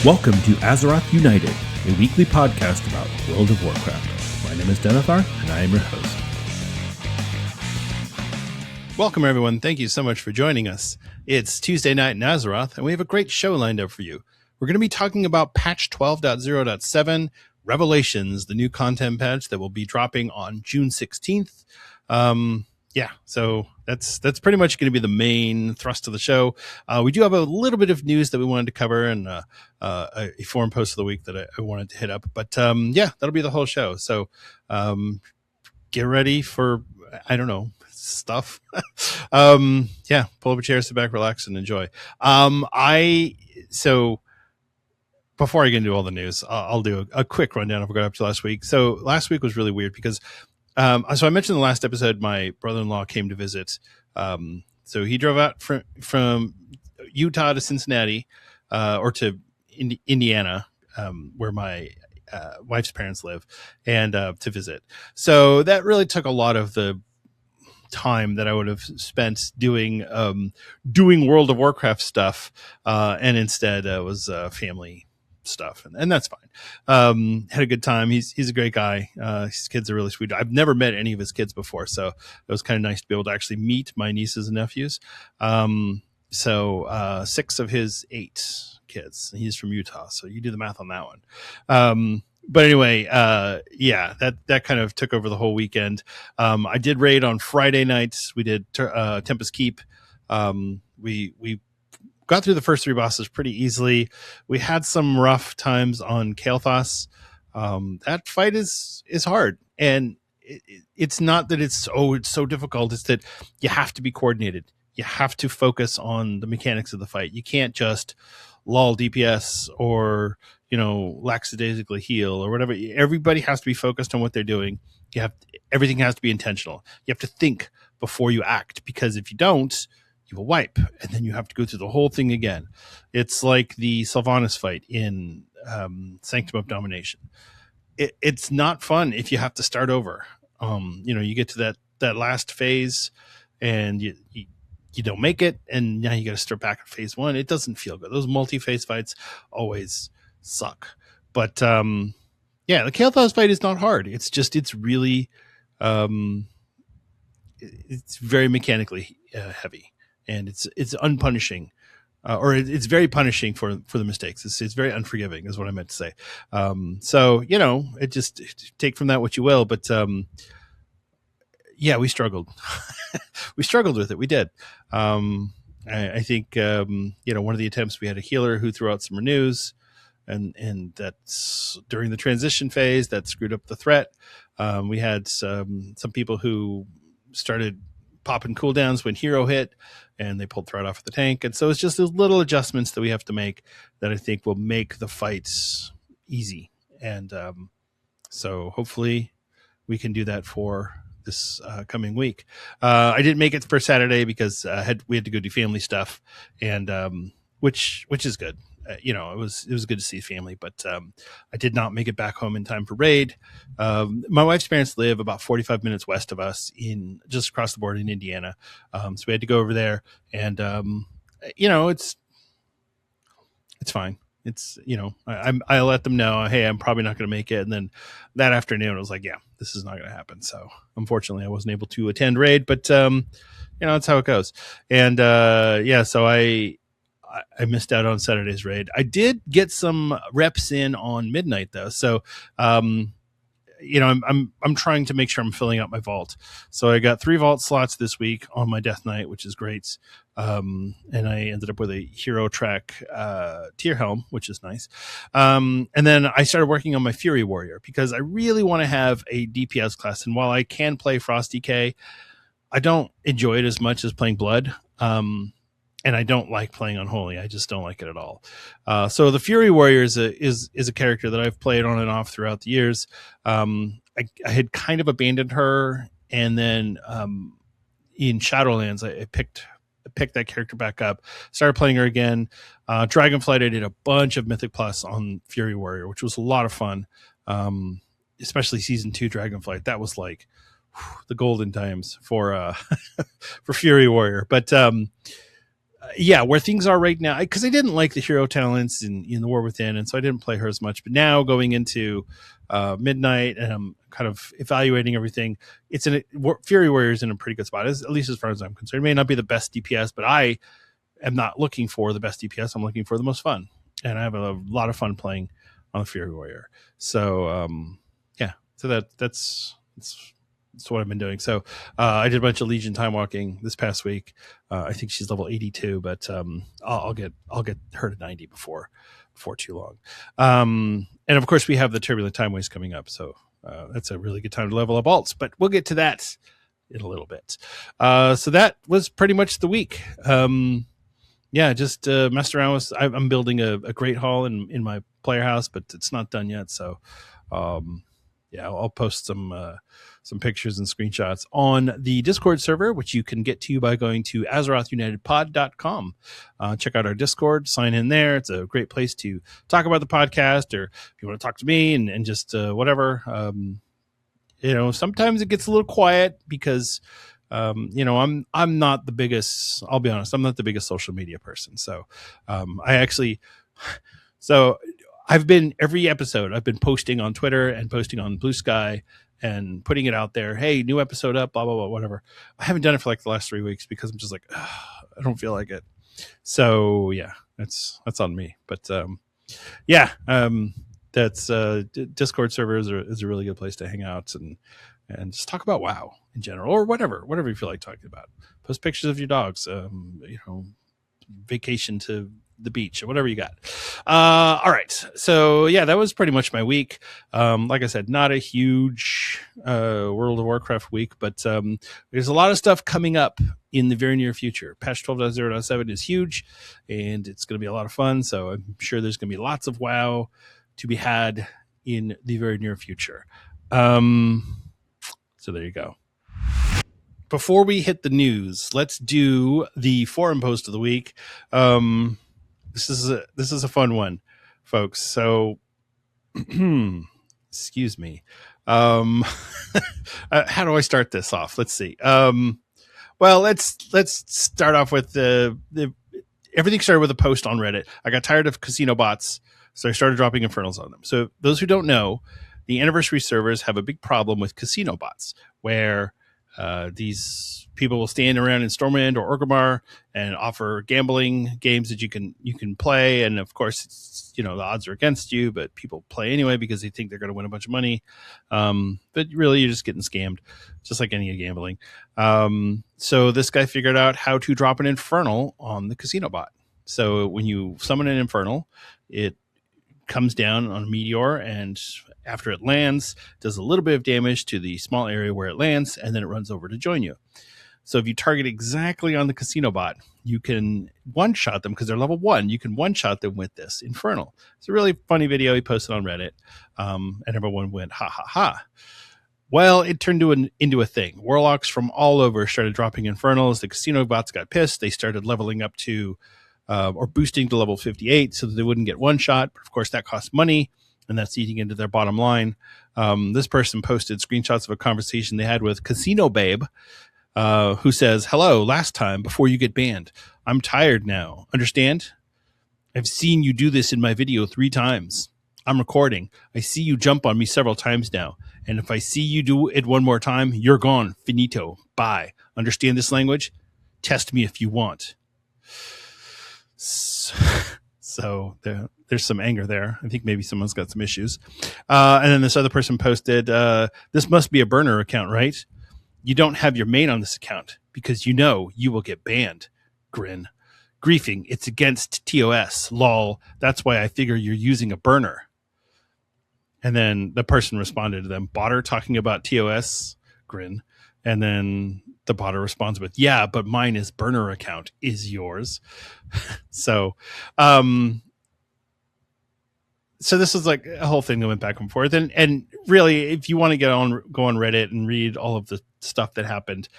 Welcome to Azeroth United, a weekly podcast about World of Warcraft. My name is Denethar, and I am your host. Welcome, everyone. Thank you so much for joining us. It's Tuesday night in Azeroth, and we have a great show lined up for you. We're going to be talking about patch 12.0.7, Revelations, the new content patch that will be dropping on June 16th. So that's pretty much going to be the main thrust of the show. We do have a little bit of news that we wanted to cover and a forum post of the week that I wanted to hit up. But that'll be the whole show. So get ready for, stuff. Pull up a chair, sit back, relax, and enjoy. Before I get into all the news, I'll do a quick rundown of what got up to last week. So last week was really weird because so I mentioned in the last episode, my brother-in-law came to visit. So he drove out from Utah to Cincinnati, or to Indiana, where my wife's parents live, and to visit. So that really took a lot of the time that I would have spent doing World of Warcraft stuff, and instead was family stuff, and that's fine. Had a good time. He's a great guy. His kids are really sweet. I've never met any of his kids before, so it was kind of nice to be able to actually meet my nieces and nephews. 6 of his 8 kids. He's from Utah, so you do the math on that one. But anyway, that kind of took over the whole weekend. I did raid on Friday nights. We did Tempest Keep. We got through the first 3 bosses pretty easily. We had some rough times on Kael'thas. That fight is hard, and it's not that it's so difficult. It's that you have to be coordinated. You have to focus on the mechanics of the fight. You can't just lull DPS or lackadaisically heal or whatever. Everybody has to be focused on what they're doing. Everything has to be intentional. You have to think before you act, because if you don't, you will wipe, and then you have to go through the whole thing again. It's like the Sylvanas fight in Sanctum of Domination. It's not fun if you have to start over. You get to that last phase, and you don't make it, and now you got to start back at phase 1. It doesn't feel good. Those multi-phase fights always suck. But the Kael'thas fight is not hard. It's really it's very mechanically heavy. And it's unpunishing, or it's very punishing for the mistakes. It's very unforgiving, is what I meant to say. It just take from that what you will. But we struggled. We struggled with it. We did. I think one of the attempts, we had a healer who threw out some renews, and that's during the transition phase that screwed up the threat. We had some people who started popping cooldowns when hero hit, and they pulled threat off of the tank. And so it's just those little adjustments that we have to make that I think will make the fights easy. And so hopefully we can do that for this coming week. I didn't make it for Saturday because we had to go do family stuff, and which is good. It was good to see family, but I did not make it back home in time for raid. My wife's parents live about 45 minutes west of us, just across the border in Indiana. So we had to go over there, and it's fine. It's I let them know, hey, I'm probably not going to make it. And then that afternoon I was like, yeah, this is not going to happen. So unfortunately I wasn't able to attend raid, but that's how it goes. And so I missed out on Saturday's raid. I did get some reps in on midnight though. So, I'm trying to make sure I'm filling out my vault. So I got 3 vault slots this week on my Death Knight, which is great. And I ended up with a hero track, tier helm, which is nice. And then I started working on my Fury Warrior because I really want to have a DPS class. And while I can play Frost DK, I don't enjoy it as much as playing Blood. And I don't like playing Unholy. I just don't like it at all. So the Fury Warrior is a character that I've played on and off throughout the years. I had kind of abandoned her, and then in Shadowlands, I picked that character back up, started playing her again. Dragonflight, I did a bunch of Mythic Plus on Fury Warrior, which was a lot of fun, especially Season 2 Dragonflight. That was like the golden times for Fury Warrior. But yeah, where things are right now, because I didn't like the hero talents in the War Within, and so I didn't play her as much. But now going into midnight, and I'm kind of evaluating everything. Fury Warrior's in a pretty good spot, at least as far as I'm concerned. It may not be the best DPS, but I am not looking for the best DPS. I'm looking for the most fun, and I have a lot of fun playing on the Fury Warrior. So yeah, so that's what I've been doing. So I did a bunch of Legion time walking this past week. I think she's level 82, but I'll get her to 90 before too long. And of course, we have the Turbulent Time Waste coming up, so that's a really good time to level up alts. But we'll get to that in a little bit. So that was pretty much the week. Yeah, just messed around with. I'm building a Great Hall in my player house, but it's not done yet. So yeah, I'll post some pictures and screenshots on the Discord server, which you can get to by going to AzerothUnitedPod.com. Check out our Discord, sign in there. It's a great place to talk about the podcast, or if you want to talk to me and just whatever. Sometimes it gets a little quiet because I'm not the biggest. I'll be honest, I'm not the biggest social media person. So I've been every episode I've been posting on Twitter and posting on Blue Sky and putting it out there. Hey, new episode up, blah, blah, blah, whatever. I haven't done it for like the last 3 weeks because I'm just like, I don't feel like it. So yeah, that's on me. But that's Discord server is a really good place to hang out and just talk about WoW in general, or whatever you feel like talking about. Post pictures of your dogs, vacation to the beach or whatever you got. All right. So yeah, that was pretty much my week. Like I said, not a huge World of Warcraft week, but there's a lot of stuff coming up in the very near future. Patch 12.0.7 is huge, and it's going to be a lot of fun. So I'm sure there's going to be lots of WoW to be had in the very near future. So there you go. Before we hit the news, let's do the forum post of the week. This is a fun one, folks. So, excuse me. How do I start this off? Let's see. Well, let's start off with everything started with a post on Reddit. I got tired of casino bots, so I started dropping Infernals on them. So those who don't know, the anniversary servers have a big problem with casino bots, where these people will stand around in Stormwind or Orgrimmar and offer gambling games that you can play, and of course, it's, the odds are against you, but people play anyway because they think they're going to win a bunch of money. But really, you're just getting scammed, just like any gambling. So this guy figured out how to drop an Infernal on the casino bot. So when you summon an Infernal, it comes down on a meteor, and after it lands, does a little bit of damage to the small area where it lands, and then it runs over to join you. So if you target exactly on the casino bot, you can one-shot them because they're level 1. You can one-shot them with this Infernal. It's a really funny video he posted on Reddit, and everyone went, ha, ha, ha. Well, it turned into a thing. Warlocks from all over started dropping Infernals. The casino bots got pissed. They started leveling up to or boosting to level 58 so that they wouldn't get one shot. But of course, that costs money, and that's eating into their bottom line. This person posted screenshots of a conversation they had with Casino Babe, who says, "Hello, last time before you get banned. I'm tired now. Understand? I've seen you do this in my video 3 times. I'm recording. I see you jump on me several times now. And if I see you do it one more time, you're gone. Finito. Bye. Understand this language? Test me if you want." So there's some anger there. I think maybe someone's got some issues. And then this other person posted, "This must be a burner account, right? You don't have your main on this account because you will get banned. Grin. Griefing. It's against TOS. Lol. That's why I figure you're using a burner." And then the person responded to them, "Botter talking about TOS?" Grin. And then the botter responds with, "Yeah, but mine is burner account. Is yours?" So this is like a whole thing that went back and forth. And really, if you want to go on Reddit and read all of the stuff that happened,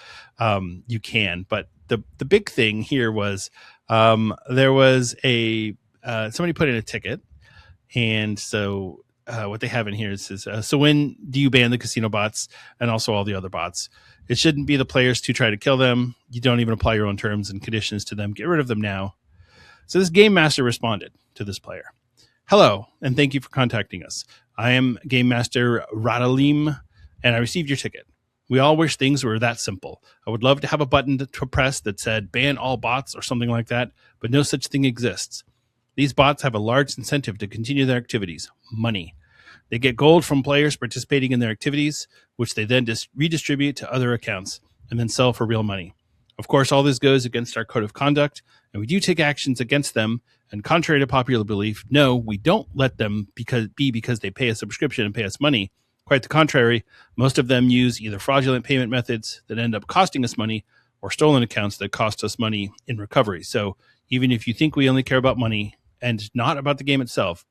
you can. But the big thing here was there was somebody put in a ticket, and so what they have in here is so when do you ban the casino bots and also all the other bots? It shouldn't be the players to try to kill them. You don't even apply your own terms and conditions to them. Get rid of them now. So this game master responded to this player. Hello, and thank you for contacting us. I am Game Master Radalim, and I received your ticket. We all wish things were that simple. I would love to have a button to press that said ban all bots or something like that, but no such thing exists. These bots have a large incentive to continue their activities, money. They get gold from players participating in their activities, which they then redistribute to other accounts and then sell for real money. Of course, all this goes against our code of conduct, and we do take actions against them. And contrary to popular belief, no, we don't let them because they pay a subscription and pay us money. Quite the contrary, most of them use either fraudulent payment methods that end up costing us money or stolen accounts that cost us money in recovery. So even if you think we only care about money and not about the game itself,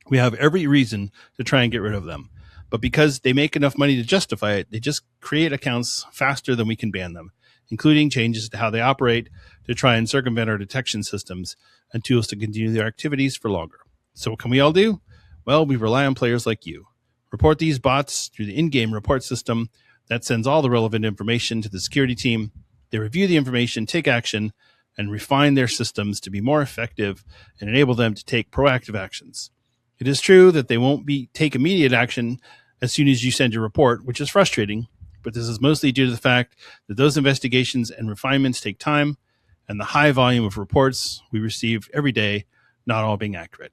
we have every reason to try and get rid of them. But because they make enough money to justify it, they just create accounts faster than we can ban them, including changes to how they operate to try and circumvent our detection systems and tools to continue their activities for longer. So what can we all do? Well, we rely on players like you. Report these bots through the in-game report system that sends all the relevant information to the security team. They review the information, take action, and refine their systems to be more effective and enable them to take proactive actions. It is true that they won't take immediate action as soon as you send your report, which is frustrating, but this is mostly due to the fact that those investigations and refinements take time and the high volume of reports we receive every day not all being accurate.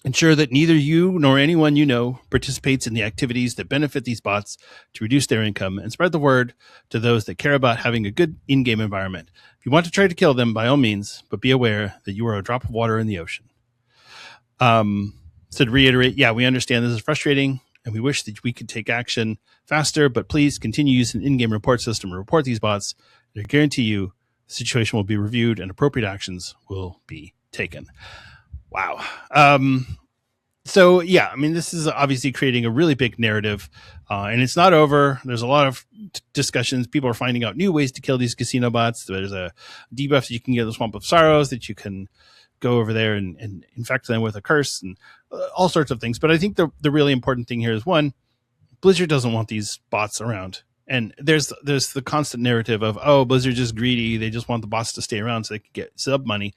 Ensure that neither you nor anyone you know participates in the activities that benefit these bots to reduce their income, and spread the word to those that care about having a good in-game environment. If you want to try to kill them, by all means, but be aware that you are a drop of water in the ocean. So to reiterate, yeah, we understand this is frustrating, and we wish that we could take action faster, but please continue using the in-game report system to report these bots. I guarantee you the situation will be reviewed and appropriate actions will be taken. Wow. So, yeah, I mean, this is obviously creating a really big narrative, and it's not over. There's a lot of discussions. People are finding out new ways to kill these casino bots. There's a debuff that you can get in the Swamp of Sorrows that you can go over there and infect them with a curse and all sorts of things. But I think the really important thing here is, one, Blizzard doesn't want these bots around. And there's the constant narrative of, oh, Blizzard's just greedy. They just want the bots to stay around so they can get sub money.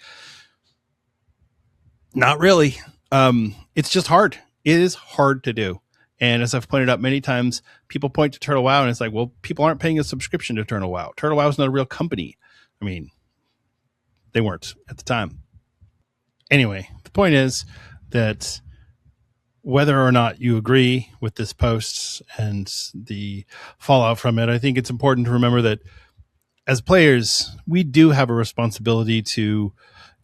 Not really. It's just hard. It is hard to do. And as I've pointed out many times, people point to Turtle WoW and it's like, well, people aren't paying a subscription to Turtle WoW. Turtle WoW is not a real company. I mean, they weren't at the time. Anyway, the point is that whether or not you agree with this post and the fallout from it, I think it's important to remember that as players, we do have a responsibility to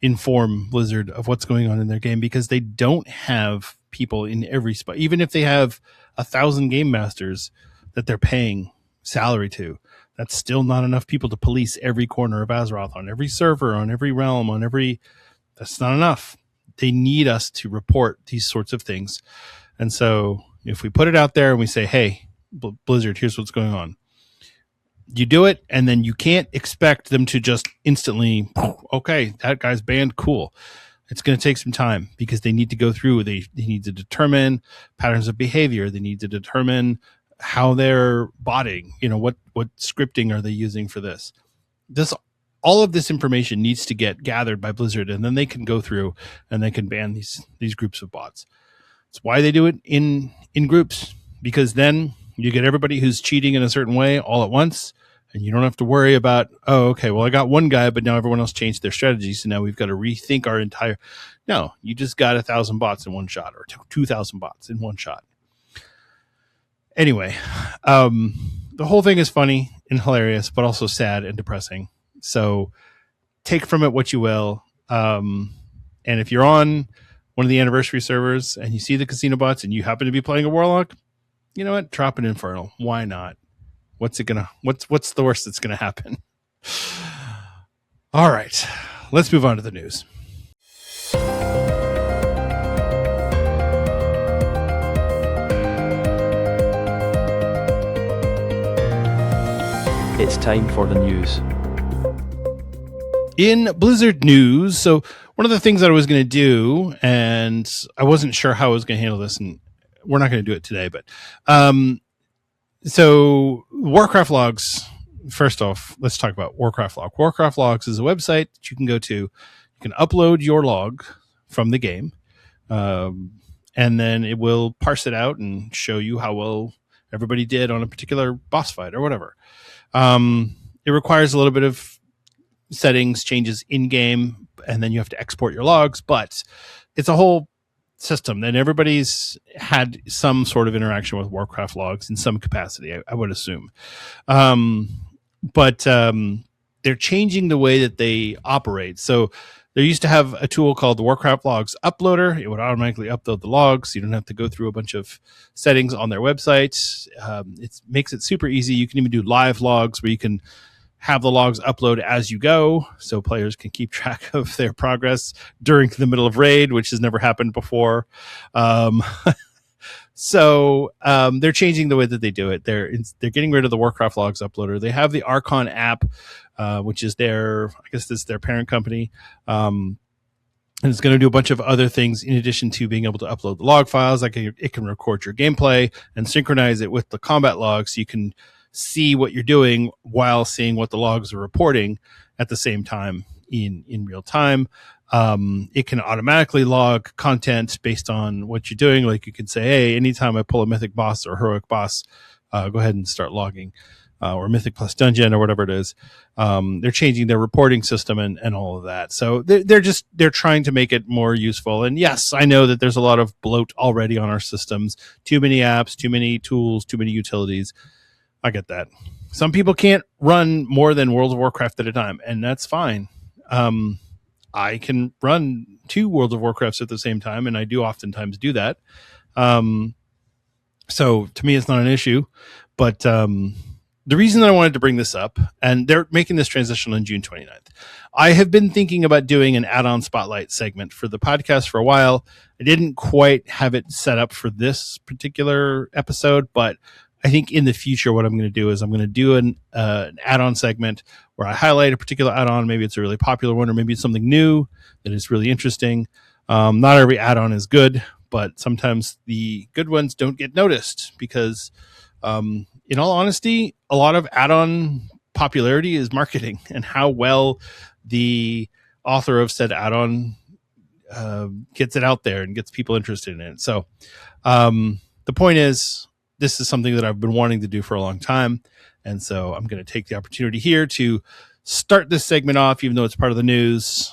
inform Blizzard of what's going on in their game, because they don't have people in every spot. Even if they have 1,000 game masters that they're paying salary to, that's still not enough people to police every corner of Azeroth, on every server, on every realm, on every... That's not enough. They need us to report these sorts of things. And so if we put it out there and we say, hey, Blizzard, here's what's going on, you do it, and then you can't expect them to just instantly, okay, that guy's banned, cool. It's going to take some time, because they need to go through, they need to determine patterns of behavior. They need to determine how they're botting, what scripting are they using for this. All of this information needs to get gathered by Blizzard, and then they can go through and they can ban these groups of bots. It's why they do it in groups, because then you get everybody who's cheating in a certain way all at once, and you don't have to worry about, oh, okay, well, I got one guy, but now everyone else changed their strategy, so now we've got to rethink our entire... No, you just got 1,000 bots in one shot, or 2,000 bots in one shot. Anyway, the whole thing is funny and hilarious, but also sad and depressing. So take from it what you will. And if you're on one of the anniversary servers and you see the casino bots and you happen to be playing a warlock, you know what? Drop an Infernal. Why not? What's the worst that's going to happen? All right, let's move on to the news. It's time for the news. In Blizzard news, so one of the things that I was going to do, and I wasn't sure how I was going to handle this, and we're not going to do it today, but so Warcraft Logs. First off, let's talk about Warcraft Log. Warcraft Logs is a website that you can go to. You can upload your log from the game, and then it will parse it out and show you how well everybody did on a particular boss fight or whatever. It requires a little bit of settings, changes in game, and then you have to export your logs, but it's a whole system, and everybody's had some sort of interaction with Warcraft Logs in some capacity, I would assume. But they're changing the way that they operate. So they used to have a tool called the Warcraft Logs Uploader. It would automatically upload the logs. You don't have to go through a bunch of settings on their website. It makes it super easy. You can even do live logs where you can have the logs upload as you go, so players can keep track of their progress during the middle of raid, which has never happened before. So they're changing the way that they do it. They're getting rid of the Warcraft Logs uploader. They have the Archon app, which is their parent company. And it's going to do a bunch of other things in addition to being able to upload the log files. Like it can record your gameplay and synchronize it with the combat logs, so you can see what you're doing while seeing what the logs are reporting at the same time in real time. It can automatically log content based on what you're doing. Like you can say, hey, anytime I pull a mythic boss or heroic boss, go ahead and start logging, or mythic plus dungeon or whatever it is. They're changing their reporting system and all of that. So they're trying to make it more useful. And yes, I know that there's a lot of bloat already on our systems. Too many apps, too many tools, too many utilities. I get that. Some people can't run more than World of Warcraft at a time, and that's fine. I can run 2 World of Warcrafts at the same time, and I do oftentimes do that. So to me, it's not an issue. But the reason that I wanted to bring this up, and they're making this transition on June 29th, I have been thinking about doing an add-on spotlight segment for the podcast for a while. I didn't quite have it set up for this particular episode, but I think in the future, what I'm going to do is I'm going to do an add-on segment where I highlight a particular add-on. Maybe it's a really popular one, or maybe it's something new that is really interesting. Not every add-on is good, but sometimes the good ones don't get noticed because, in all honesty, a lot of add-on popularity is marketing and how well the author of said add-on gets it out there and gets people interested in it. So the point is, this is something that I've been wanting to do for a long time. And so I'm going to take the opportunity here to start this segment off, even though it's part of the news.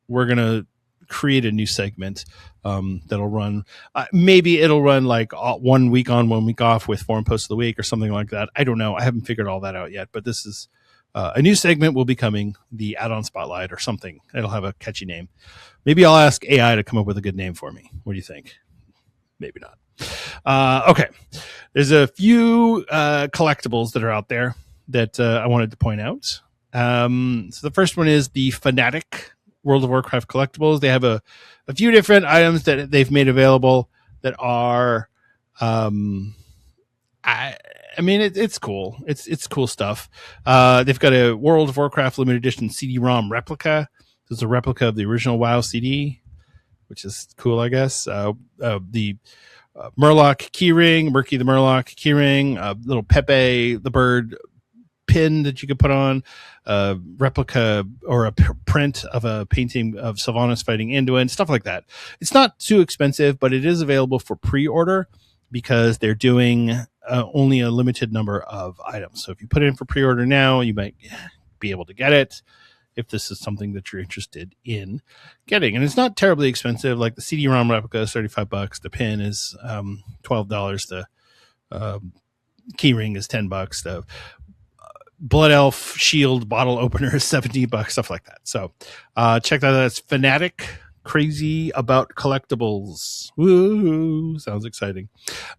We're going to create a new segment that'll run. Maybe it'll run like 1 week on, 1 week off with Forum Post of the Week or something like that. I don't know. I haven't figured all that out yet, but this is a new segment will be coming, the add-on spotlight or something. It'll have a catchy name. Maybe I'll ask AI to come up with a good name for me. What do you think? Maybe not. Okay. There's a few collectibles that are out there that I wanted to point out. So the first one is the Fanattik World of Warcraft collectibles. They have a few different items that they've made available that are, I mean, it's cool. It's cool stuff. They've got a World of Warcraft limited edition CD-ROM replica. There's a replica of the original WoW CD, which is cool, I guess. The Murloc keyring, Murky the Murloc keyring, little Pepe the bird pin that you could put on, replica or a print of a painting of Sylvanas fighting Anduin, stuff like that. It's not too expensive, but it is available for pre-order because they're doing only a limited number of items. So if you put it in for pre-order now, you might be able to get it if this is something that you're interested in getting. And it's not terribly expensive. Like the CD-ROM replica is $35. The pin is $12. The keyring is $10. The Blood Elf shield bottle opener is $70, stuff like that. So check that out. That's Fanattik. Crazy about collectibles. Woo! Sounds exciting.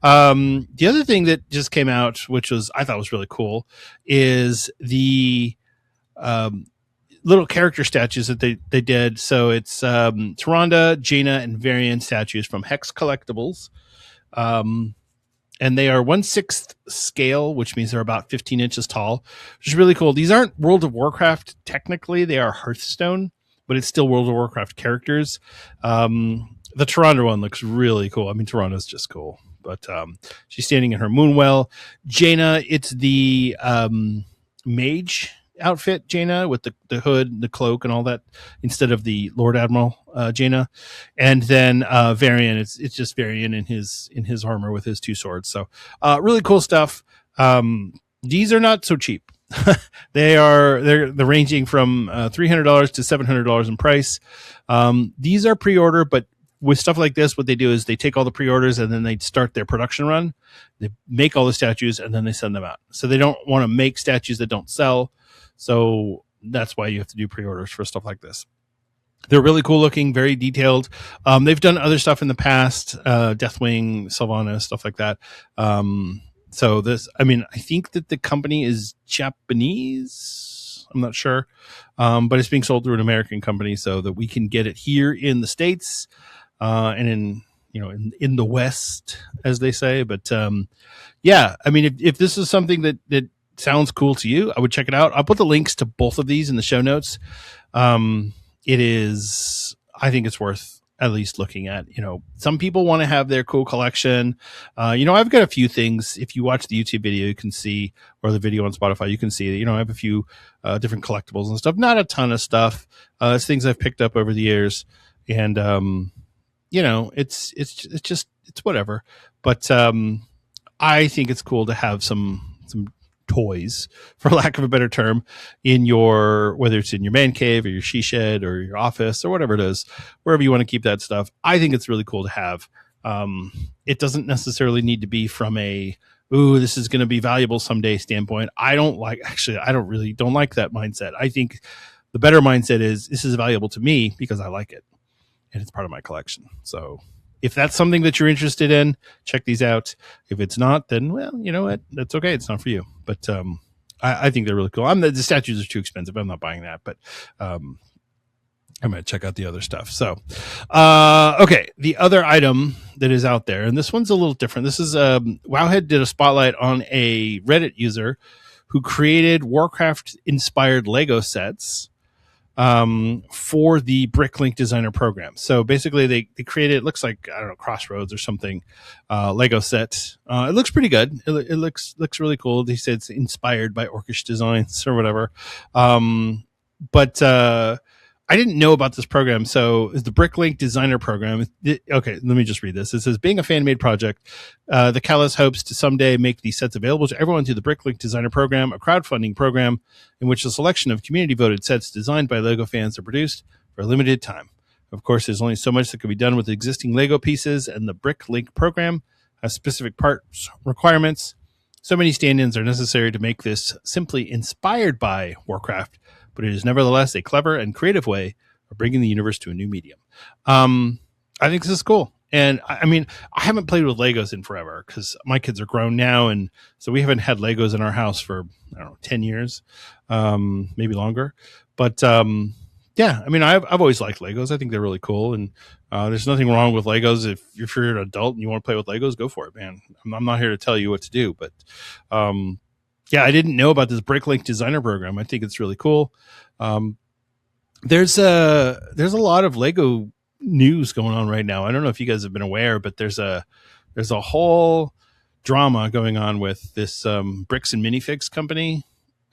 The other thing that just came out, which I thought was really cool, is the little character statues that they did. So it's Tyrande, Jaina, and Varian statues from Hex Collectibles. And they are 1/6 scale, which means they're about 15 inches tall, which is really cool. These aren't World of Warcraft technically. They are Hearthstone, but it's still World of Warcraft characters. The Tyrande one looks really cool. I mean, Tyrande's just cool. but she's standing in her Moonwell. Jaina, it's the mage outfit, Jaina, with the hood, the cloak, and all that, instead of the Lord Admiral Jaina. And then Varian, it's just Varian in his armor with his 2 swords. So really cool stuff. These are not so cheap. They're ranging from $300 to $700 in price. These are pre-order, but with stuff like this, what they do is they take all the pre-orders and then they start their production run. They make all the statues and then they send them out. So they don't want to make statues that don't sell. So that's why you have to do pre-orders for stuff like this. They're really cool looking, very detailed. They've done other stuff in the past, Deathwing, Sylvanas, stuff like that. So this, I mean, I think that the company is Japanese. I'm not sure. But it's being sold through an American company so that we can get it here in the States, and in the West, as they say. But, yeah, I mean, if this is something that sounds cool to you, I would check it out. I'll put the links to both of these in the show notes. I think it's worth at least looking at. Some people want to have their cool collection. I've got a few things. If you watch the YouTube video, you can see, or the video on Spotify, you can see that, I have a few different collectibles and stuff. Not a ton of stuff. It's things I've picked up over the years. And, it's whatever. But I think it's cool to have some toys, for lack of a better term, whether it's in your man cave or your she shed or your office or whatever it is, wherever you want to keep that stuff. I think it's really cool to have. It doesn't necessarily need to be from this is going to be valuable someday standpoint. I don't like that mindset. I think the better mindset is, this is valuable to me because I like it and it's part of my collection. So if that's something that you're interested in, check these out. If it's not, then, well, you know what? That's okay. It's not for you. But I think they're really cool. The statues are too expensive. I'm not buying that, but I'm going to check out the other stuff. So, okay. The other item that is out there, and this one's a little different. This is Wowhead did a spotlight on a Reddit user who created Warcraft-inspired Lego sets for the BrickLink designer program. So basically they created, it looks like, I don't know, Crossroads or something, Lego set. It looks pretty good. It looks really cool. They said it's inspired by Orcish designs or whatever. But I didn't know about this program. So it's the BrickLink designer program. Okay, let me just read this. It says, being a fan-made project, the Callus hopes to someday make these sets available to everyone through the BrickLink designer program, a crowdfunding program in which a selection of community-voted sets designed by LEGO fans are produced for a limited time. Of course, there's only so much that can be done with existing LEGO pieces, and the BrickLink program has specific parts requirements. So many stand-ins are necessary to make this simply inspired by Warcraft, but it is nevertheless a clever and creative way of bringing the universe to a new medium. I think this is cool. And I mean, I haven't played with Legos in forever because my kids are grown now. And so we haven't had Legos in our house for, 10 years, maybe longer. But yeah, I mean, I've always liked Legos. I think they're really cool. And there's nothing wrong with Legos. If you're an adult and you want to play with Legos, go for it, man. I'm not here to tell you what to do, but yeah, I didn't know about this BrickLink designer program. I think it's really cool. There's a lot of Lego news going on right now. I don't know if you guys have been aware, but there's a whole drama going on with this Bricks and Minifigs company,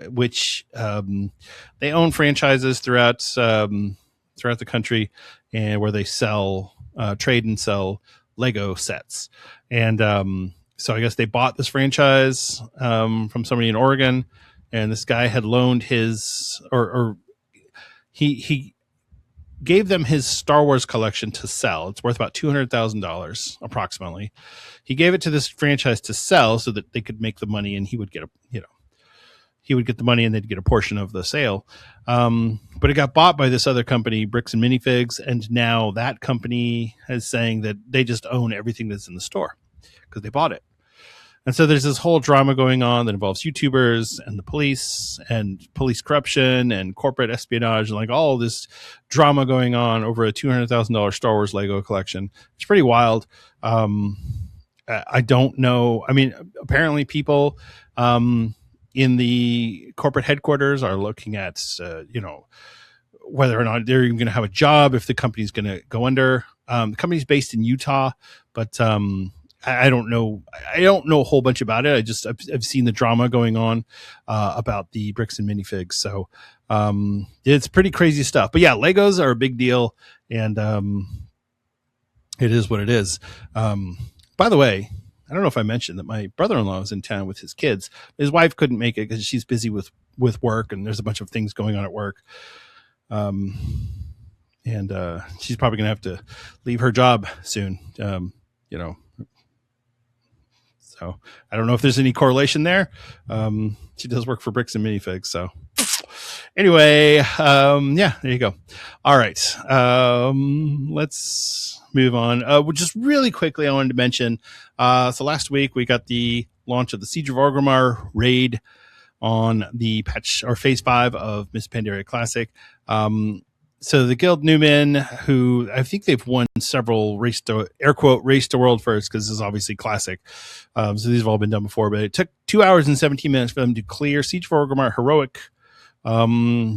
which they own franchises throughout the country, and where they trade and sell Lego sets. And so I guess they bought this franchise from somebody in Oregon, and this guy had loaned his, or he gave them his Star Wars collection to sell. It's worth about $200,000 approximately. He gave it to this franchise to sell so that they could make the money, and he would get the money and they'd get a portion of the sale. But it got bought by this other company, Bricks and Minifigs, and now that company is saying that they just own everything that's in the store because they bought it. And so there's this whole drama going on that involves YouTubers and the police and police corruption and corporate espionage and like all this drama going on over a $200,000 Star Wars Lego collection. It's pretty wild. I don't know. I mean, apparently people in the corporate headquarters are looking at, whether or not they're even going to have a job if the company's going to go under. The company's based in Utah, but I don't know. I don't know a whole bunch about it. I've seen the drama going on about the bricks and minifigs. So it's pretty crazy stuff. But yeah, Legos are a big deal, and it is what it is. By the way, I don't know if I mentioned that my brother-in-law is in town with his kids. His wife couldn't make it because she's busy with work, and there's a bunch of things going on at work. And she's probably going to have to leave her job soon. So I don't know if there's any correlation there. She does work for Bricks and Minifigs. So anyway, there you go. All right. Let's move on. Just really quickly, I wanted to mention, so last week we got the launch of the Siege of Orgrimmar raid on the patch or phase 5 of Miss Pandaria Classic. So the Guild Newmen, who I think they've won several race to world first, because this is obviously classic. So these have all been done before, but it took 2 hours and 17 minutes for them to clear Siege of Orgrimmar Heroic.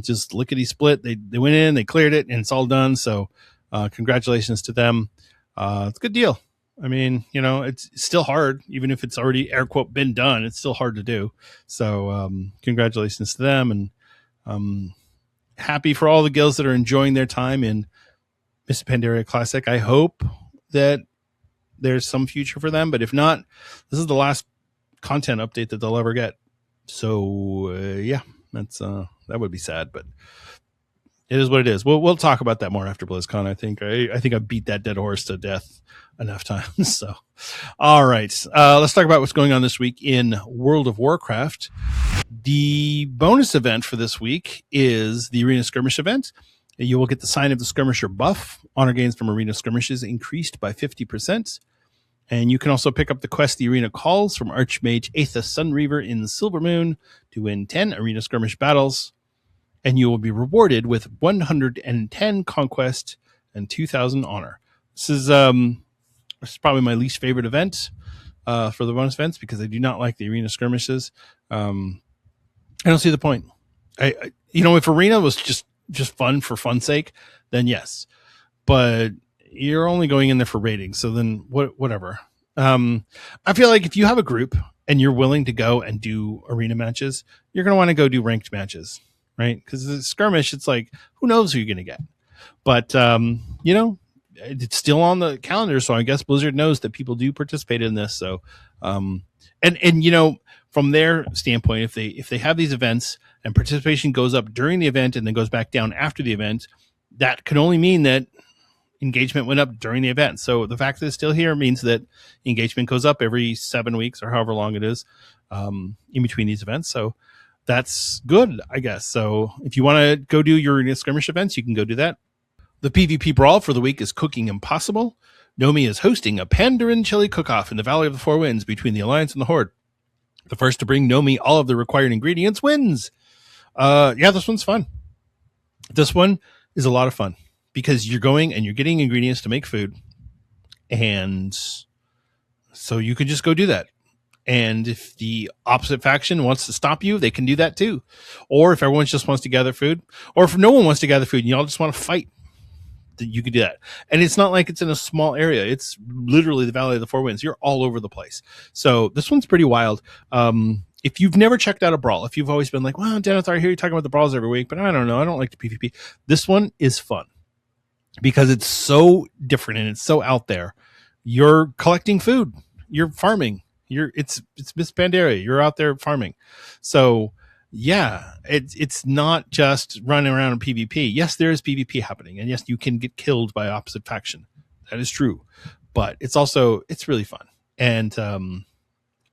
Just lickety split. They went in, they cleared it, and it's all done. So congratulations to them. It's a good deal. I mean, it's still hard, even if it's already air quote been done. It's still hard to do. So congratulations to them, and happy for all the guilds that are enjoying their time in Miss Pandaria Classic. I hope that there's some future for them, but if not, this is the last content update that they'll ever get. So that's that would be sad, but it is what it is. We'll talk about that more after BlizzCon. I think I beat that dead horse to death enough times. So, all right, let's talk about what's going on this week in World of Warcraft. The bonus event for this week is the Arena Skirmish event. You will get the Sign of the Skirmisher buff. Honor gains from Arena Skirmishes increased by 50%. And you can also pick up the quest The Arena Calls from Archmage Aetha Sunreaver in Silvermoon to win 10 Arena Skirmish battles. And you will be rewarded with 110 Conquest and 2,000 Honor. This is probably my least favorite event for the bonus events, because I do not like the Arena Skirmishes. I don't see the point. If Arena was just fun for fun's sake, then yes. But you're only going in there for ratings, so then whatever. I feel like if you have a group and you're willing to go and do arena matches, you're going to want to go do ranked matches, right? Because the skirmish, it's like, who knows who you're going to get? But it's still on the calendar, so I guess Blizzard knows that people do participate in this. So, from their standpoint, if they have these events and participation goes up during the event and then goes back down after the event, that can only mean that engagement went up during the event. So the fact that it's still here means that engagement goes up every 7 weeks or however long it is in between these events. So that's good, I guess. So if you want to go do your Arena Skirmish events, you can go do that. The PvP brawl for the week is Cooking Impossible. Nomi is hosting a Pandaran chili cook-off in the Valley of the Four Winds between the Alliance and the Horde. The first to bring Nomi all of the required ingredients wins. This one's fun. This one is a lot of fun because you're going and you're getting ingredients to make food. And so you can just go do that. And if the opposite faction wants to stop you, they can do that too. Or if everyone just wants to gather food, or if no one wants to gather food and y'all just want to fight, you can do that. And it's not like it's in a small area. It's literally the Valley of the Four Winds. You're all over the place. So this one's pretty wild. If you've never checked out a brawl, if you've always been like, well, Denethar, I hear you talking about the brawls every week, but I don't know. I don't like the PvP. This one is fun because it's so different and it's so out there. You're collecting food. You're farming. It's Miss Pandaria. You're out there farming. So yeah, it's not just running around in PvP. Yes, there is PvP happening, and yes, you can get killed by opposite faction. That is true, but it's really fun, and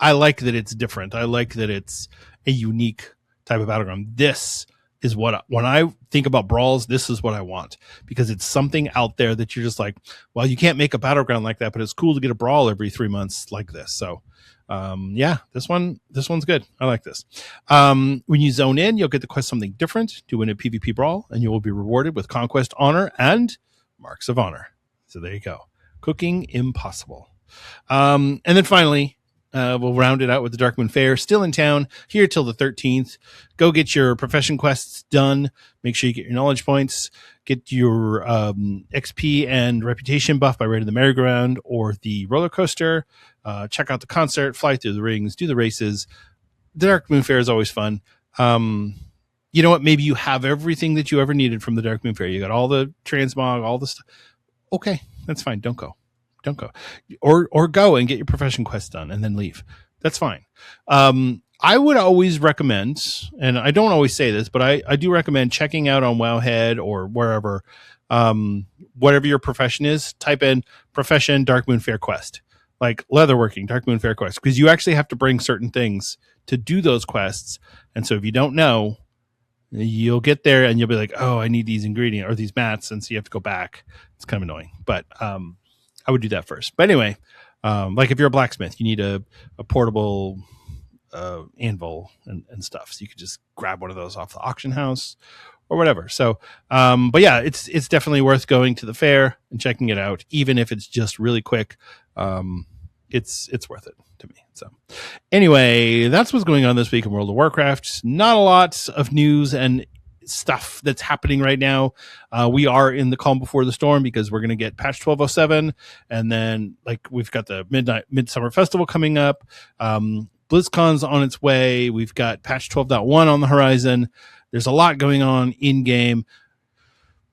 I like that it's different. I like that it's a unique type of battleground. This is when I think about brawls, this is what I want, because it's something out there that you're just like, well, you can't make a battleground like that, but it's cool to get a brawl every 3 months like this. So this one's good. I like this. When you zone in, you'll get to quest something different to win a PvP brawl, and you will be rewarded with Conquest Honor and Marks of Honor. So there you go. Cooking Impossible. And then finally, we'll round it out with the Darkmoon Fair. Still in town here till the 13th. Go get your profession quests done. Make sure you get your knowledge points. Get your XP and reputation buff by riding the merry-go-round or the roller coaster. Check out the concert. Fly through the rings. Do the races. The Darkmoon Fair is always fun. You know what? Maybe you have everything that you ever needed from the Darkmoon Fair. You got all the transmog, all the stuff. Okay, that's fine. Don't go. Or go and get your profession quest done and then leave. That's fine. I would always recommend, and I don't always say this, but I do recommend checking out on Wowhead or wherever, whatever your profession is, type in profession Darkmoon Fair quest, like leatherworking Darkmoon Fair quest, because you actually have to bring certain things to do those quests. And so if you don't know, you'll get there and you'll be like, oh, I need these ingredients or these mats. And so you have to go back. It's kind of annoying, but I would do that first. But anyway, like if you're a blacksmith, you need a portable anvil and stuff. So you could just grab one of those off the auction house or whatever. So, but yeah, it's definitely worth going to the fair and checking it out. Even if it's just really quick, it's worth it to me. So anyway, that's what's going on this week in World of Warcraft. Not a lot of news and stuff that's happening right now. We are in the calm before the storm because we're going to get patch 1207, and then like we've got the Midsummer Festival coming up. BlizzCon's on its way. We've got patch 12.1 on the horizon. There's a lot going on in game.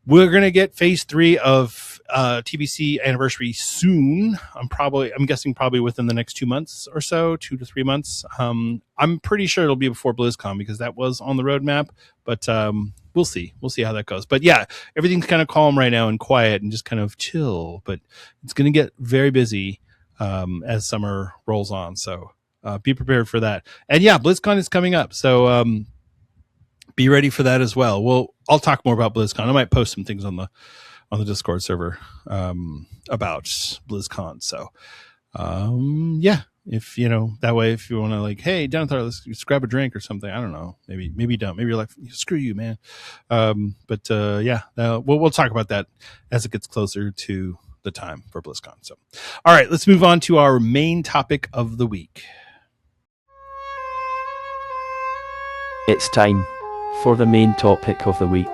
We're going to get phase 3 of TBC anniversary soon. I'm guessing probably within the next 2 months or so, 2 to 3 months. I'm pretty sure it'll be before BlizzCon because that was on the roadmap, but we'll see. We'll see how that goes. But yeah, everything's kind of calm right now and quiet and just kind of chill, but it's going to get very busy as summer rolls on. So be prepared for that. And yeah, BlizzCon is coming up. So be ready for that as well. I'll talk more about BlizzCon. I might post some things on the Discord server about BlizzCon. So yeah, if you know that way, if you want to like, hey, Denethar, let's grab a drink or something. I don't know. Maybe don't. Maybe you're like, screw you, man. But yeah, we'll talk about that as it gets closer to the time for BlizzCon. So, all right, let's move on to our main topic of the week. It's time for the main topic of the week.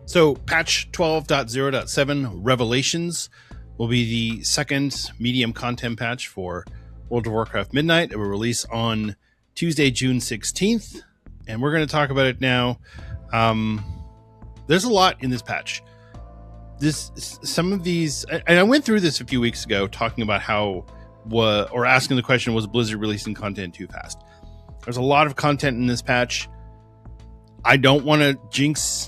So patch 12.0.7 Revelations will be the second medium content patch for World of Warcraft Midnight. It will release on Tuesday, June 16th, and we're going to talk about it now. There's a lot in this patch. Some of these, and I went through this a few weeks ago talking about or asking the question, was Blizzard releasing content too fast? There's a lot of content in this patch. I don't want to jinx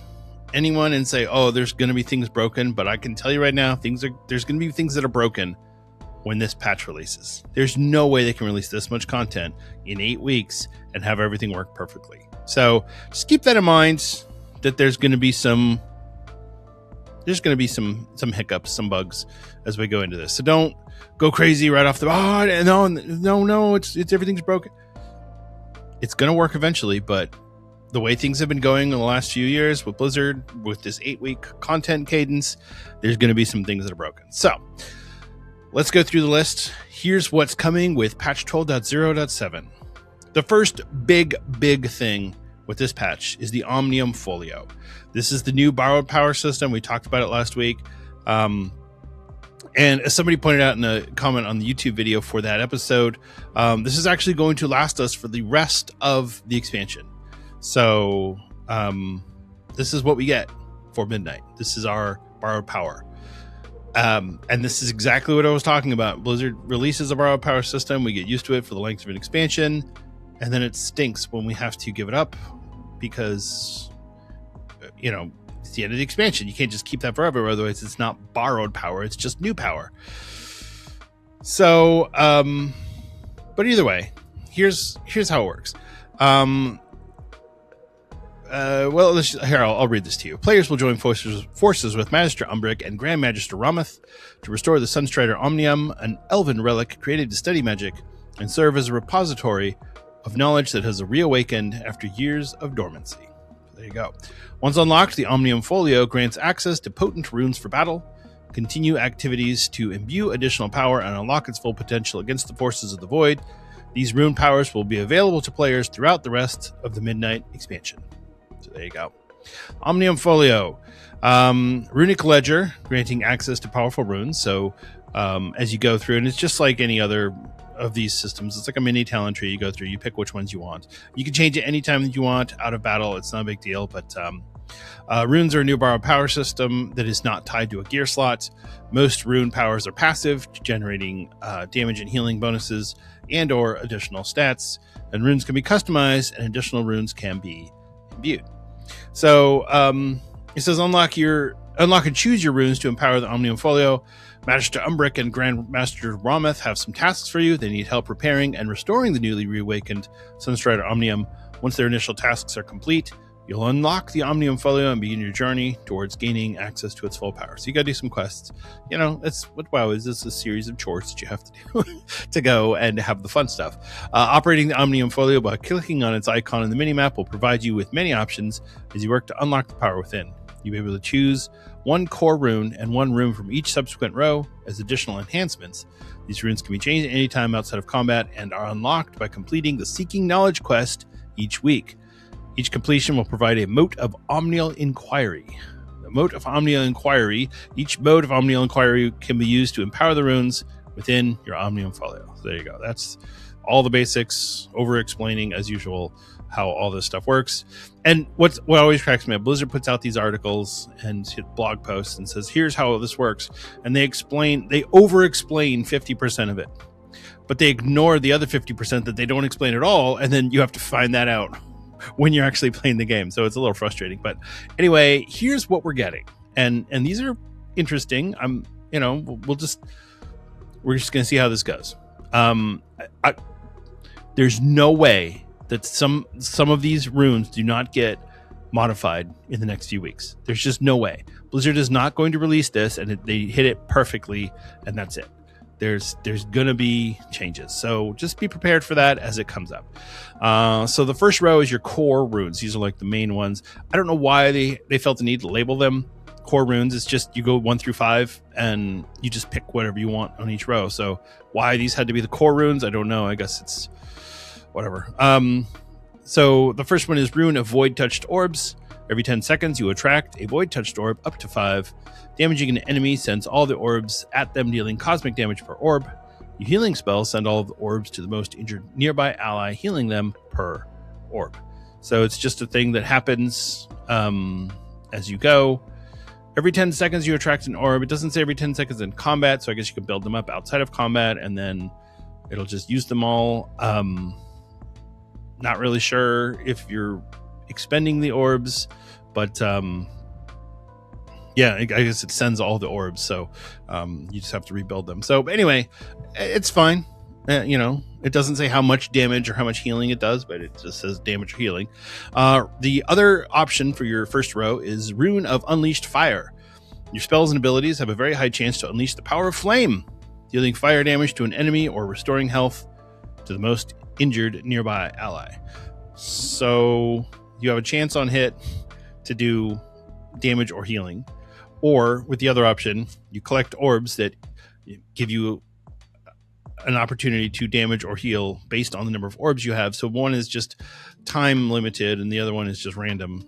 anyone and say, oh, there's going to be things broken, but I can tell you right now, there's going to be things that are broken when this patch releases. There's no way they can release this much content in 8 weeks and have everything work perfectly. So just keep that in mind, that there's going to be some hiccups, some bugs as we go into this. So don't go crazy right off the no, it's everything's broken. It's going to work eventually, but the way things have been going in the last few years with Blizzard, with this 8-week content cadence, there's going to be some things that are broken. So let's go through the list. Here's what's coming with patch 12.0.7. The first big thing with this patch is the Omnium Folio. This is the new borrowed power system. We talked about it last week. And as somebody pointed out in a comment on the YouTube video for that episode, this is actually going to last us for the rest of the expansion. So this is what we get for Midnight. This is our borrowed power. And this is exactly what I was talking about. Blizzard releases a borrowed power system. We get used to it for the length of an expansion. And then it stinks when we have to give it up because, it's the end of the expansion. You can't just keep that forever. Otherwise, it's not borrowed power. It's just new power. So, but either way, here's how it works. I'll read this to you. Players will join forces with Magister Umbric and Grand Magister Rameth to restore the Sunstrider Omnium, an elven relic created to study magic and serve as a repository of knowledge that has reawakened after years of dormancy. There you go. Once unlocked, the Omnium Folio grants access to potent runes for battle. continue activities to imbue additional power and unlock its full potential against the forces of the void. These rune powers will be available to players throughout the rest of the Midnight expansion. So there you go. Omnium Folio. Runic Ledger, granting access to powerful runes. So as you go through, and it's just like any other of these systems, it's like a mini talent tree. You go through, you pick which ones you want. You can change it anytime that you want out of battle. It's not a big deal, but runes are a new borrowed power system that is not tied to a gear slot. Most rune powers are passive, generating damage and healing bonuses and or additional stats. And runes can be customized, and additional runes can be imbued. So it says unlock and choose your runes to empower the Omnium Folio. Magister Umbric and Grandmaster Rometh have some tasks for you. They need help repairing and restoring the newly reawakened Sunstrider Omnium. Once their initial tasks are complete, you'll unlock the Omnium Folio and begin your journey towards gaining access to its full power. So you gotta do some quests. You know, that's what WoW is. It's a series of chores that you have to do to go and have the fun stuff. Operating the Omnium Folio by clicking on its icon in the minimap will provide you with many options as you work to unlock the power within. You'll be able to choose one core rune and one rune from each subsequent row as additional enhancements. These runes can be changed at any time outside of combat and are unlocked by completing the Seeking Knowledge quest each week. Each completion will provide a Mote of Omnial Inquiry. The Mote of Omnial Inquiry. Each Mote of Omnial Inquiry can be used to empower the runes within your Omnium Folio. So there you go. That's all the basics, over-explaining, as usual, how all this stuff works. And what always cracks me up, Blizzard puts out these articles and blog posts and says, here's how this works. And they over-explain 50% of it. But they ignore the other 50% that they don't explain at all, and then you have to find that out when you're actually playing the game. So it's a little frustrating. But anyway, here's what we're getting. And these are interesting. We're just going to see how this goes. There's no way that some of these runes do not get modified in the next few weeks. There's just no way. Blizzard is not going to release this and they hit it perfectly, and that's it. There's going to be changes. So just be prepared for that as it comes up. So the first row is your core runes. These are like the main ones. I don't know why they felt the need to label them core runes. It's just you go 1 through 5 and you just pick whatever you want on each row. So why these had to be the core runes, I don't know. I guess it's whatever. So the first one is Rune of Void Touched Orbs. Every 10 seconds, you attract a Void Touched Orb up to 5. Damaging an enemy sends all the orbs at them, dealing cosmic damage per orb. Your healing spells send all of the orbs to the most injured nearby ally, healing them per orb. So it's just a thing that happens as you go. Every 10 seconds, you attract an orb. It doesn't say every 10 seconds in combat, so I guess you can build them up outside of combat, and then it'll just use them all. Not really sure if you're expending the orbs, but yeah, I guess it sends all the orbs, so you just have to rebuild them. So anyway, it's fine. It doesn't say how much damage or how much healing it does, but it just says damage or healing. The other option for your first row is Rune of Unleashed Fire. Your spells and abilities have a very high chance to unleash the power of flame, dealing fire damage to an enemy or restoring health to the most injured nearby ally. So you have a chance on hit to do damage or healing. Or with the other option, you collect orbs that give you an opportunity to damage or heal based on the number of orbs you have. So one is just time limited and the other one is just random.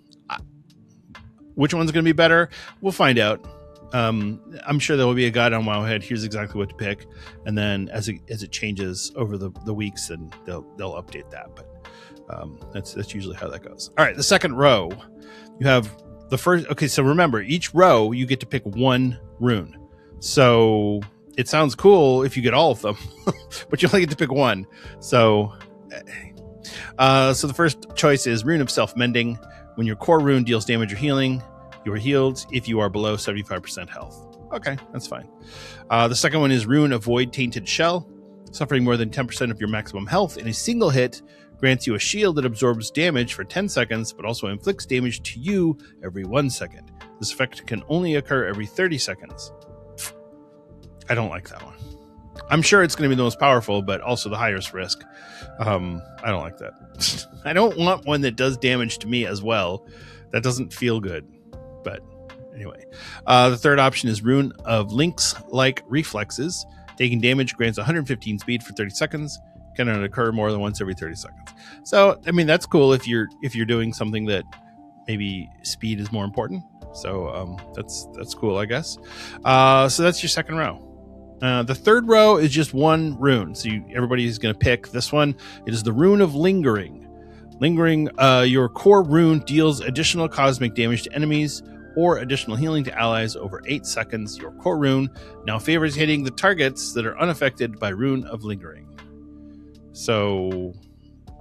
Which one's going to be better? We'll find out. I'm sure there will be a guide on Wowhead. Here's exactly what to pick. And then as it changes over the weeks, then they'll update that. But that's usually how that goes. All right, the second row, you have the first. Okay, so remember, each row you get to pick one rune. So it sounds cool if you get all of them, but you only get to pick one. So the first choice is Rune of Self-Mending. When your core rune deals damage or healing, you are healed if you are below 75% health. Okay, that's fine. The second one is Rune of Void Tainted Shell. Suffering more than 10% of your maximum health in a single hit grants you a shield that absorbs damage for 10 seconds, but also inflicts damage to you every 1 second. This effect can only occur every 30 seconds. I don't like that one. I'm sure it's going to be the most powerful, but also the highest risk. I don't like that. I don't want one that does damage to me as well. That doesn't feel good. But Anyway, the third option is Rune of Lynx-like Reflexes. Taking damage grants 115 speed for 30 seconds. Can occur more than once every 30 seconds. So, I mean, that's cool if you're doing something that maybe speed is more important. So that's cool, I guess. So that's your second row. The third row is just one rune. So everybody's going to pick this one. It is the Rune of Lingering. Lingering, your core rune deals additional cosmic damage to enemies or additional healing to allies over 8 seconds. Your core rune now favors hitting the targets that are unaffected by Rune of Lingering. So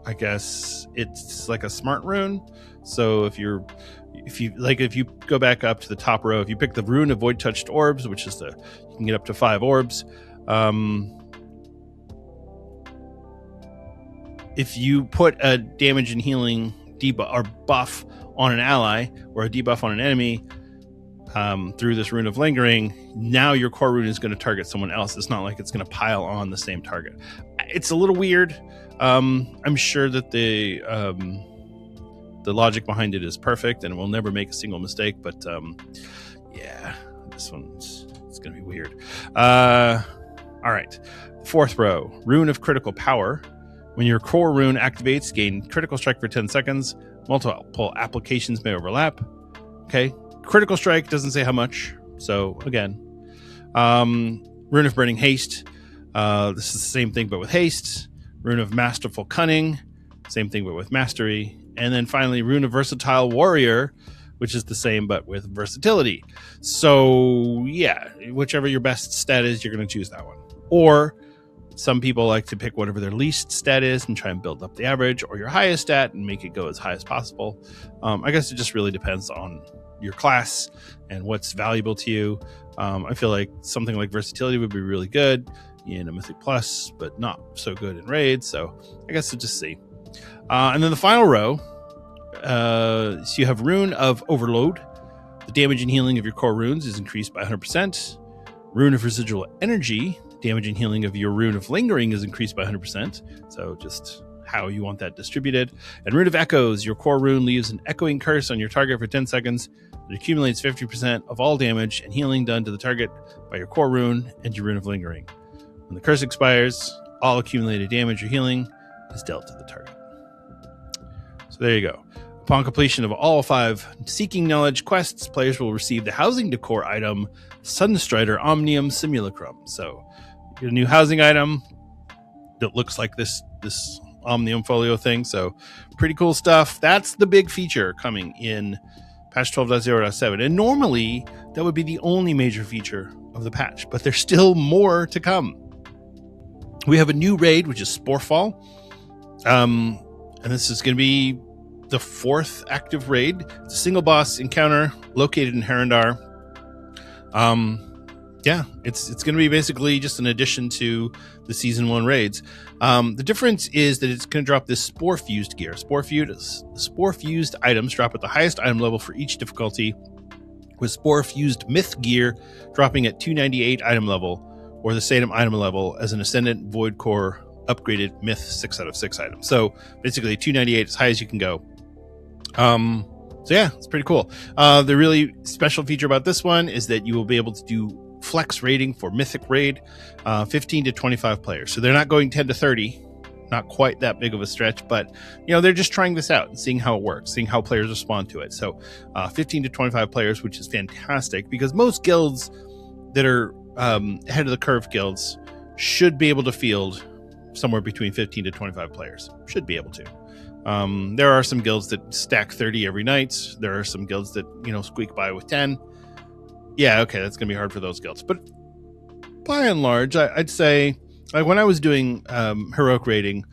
I guess it's like a smart rune. So if you go back up to the top row, if you pick the Rune of Void Touched Orbs, which is you can get up to 5 orbs. If you put a damage and healing debuff or buff on an ally or a debuff on an enemy through this Rune of Lingering, now your core rune is going to target someone else. It's not like it's going to pile on the same target. It's a little weird. I'm sure that the logic behind it is perfect and will never make a single mistake. But yeah, this one's going to be weird. All right, fourth row, Rune of Critical Power. When your core rune activates, gain critical strike for 10 seconds. Multiple applications may overlap. Okay, critical strike doesn't say how much. So again, Rune of Burning Haste. This is the same thing, but with haste. Rune of Masterful Cunning. Same thing, but with mastery. And then finally, Rune of Versatile Warrior, which is the same, but with versatility. So yeah, whichever your best stat is, you're going to choose that one. Or some people like to pick whatever their least stat is and try and build up the average, or your highest stat and make it go as high as possible. I guess it just really depends on your class and what's valuable to you. I feel like something like versatility would be really good in a Mythic Plus, but not so good in Raid. So I guess we'll just see. And then the final row, so you have Rune of Overload. The damage and healing of your core runes is increased by 100%. Rune of Residual Energy. Damage and healing of your Rune of Lingering is increased by 100%. So just how you want that distributed. And Rune of Echoes. Your core rune leaves an echoing curse on your target for 10 seconds. It accumulates 50% of all damage and healing done to the target by your core rune and your Rune of Lingering. When the curse expires, all accumulated damage or healing is dealt to the target. So there you go. Upon completion of all 5 Seeking Knowledge quests, players will receive the Housing Decor item, Sunstrider Omnium Simulacrum. So you get a new housing item that looks like this Omnium Folio thing. So pretty cool stuff. That's the big feature coming in patch 12.0.7. And normally that would be the only major feature of the patch, but there's still more to come. We have a new raid, which is Sporefall. And this is going to be the 4th active raid. It's a single boss encounter located in Harandar. It's going to be basically just an addition to the season 1 raids. The difference is that it's going to drop this Spore Fused gear. Spore Fused items drop at the highest item level for each difficulty, with Spore Fused Myth gear dropping at 298 item level, or the same item level as an Ascendant Void Core upgraded Myth 6 out of 6 item. So basically 298 as high as you can go. So yeah, it's pretty cool. The really special feature about this one is that you will be able to do flex raiding for Mythic Raid, 15 to 25 players. So they're not going 10 to 30, not quite that big of a stretch, but they're just trying this out and seeing how it works, seeing how players respond to it. So 15 to 25 players, which is fantastic because most guilds that are ahead of the curve guilds should be able to field somewhere between 15 to 25 players. Should be able to. There are some guilds that stack 30 every night. There are some guilds that, squeak by with 10. Yeah, okay, that's going to be hard for those guilds. But by and large, I'd say, like when I was doing heroic raiding,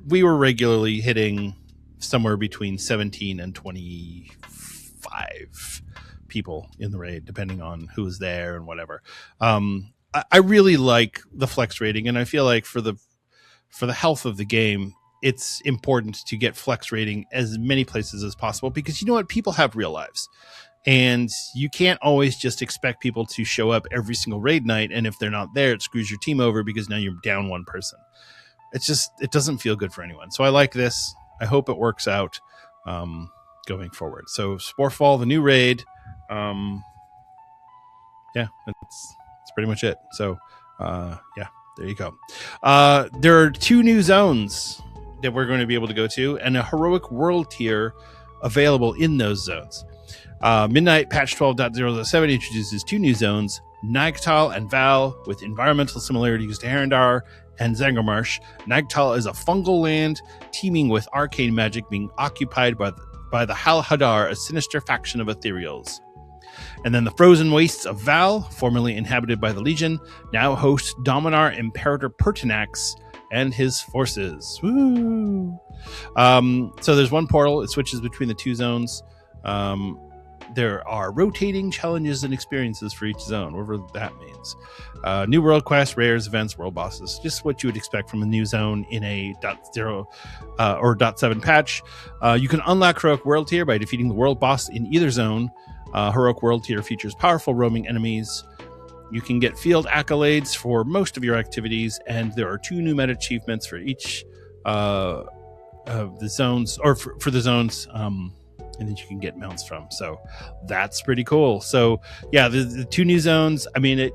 we were regularly hitting somewhere between 17 and 25 people in the raid, depending on who was there and whatever. I really like the flex raiding, and I feel like for the health of the game, it's important to get flex rating as many places as possible because people have real lives and you can't always just expect people to show up every single raid night. And if they're not there, it screws your team over because now you're down one person. It doesn't feel good for anyone. So I like this. I hope it works out going forward. So Sporefall, the new raid. yeah, that's pretty much it. So yeah, there you go. There are 2 new zones that we're going to be able to go to, and a heroic world tier available in those zones. Midnight patch 12.0.7 introduces 2 new zones, Nagtal and Val, with environmental similarities to Herondar and Zangarmarsh. Nagtal is a fungal land teeming with arcane magic being occupied by the Hal Hadar, a sinister faction of ethereals. And then the frozen wastes of Val, formerly inhabited by the Legion, now host Dominar Imperator Pertinax and his forces. Woo! So there's one portal. It switches between the 2 zones. There are rotating challenges and experiences for each zone, whatever that means. New world quests, rares, events, world bosses. Just what you would expect from a new zone in a .0 or .7 patch. You can unlock Heroic World Tier by defeating the world boss in either zone. Heroic World Tier features powerful roaming enemies. You can get field accolades for most of your activities, and there are 2 new meta achievements for each of the zones, or for the zones, and that you can get mounts from. So that's pretty cool. So yeah, the 2 new zones. I mean,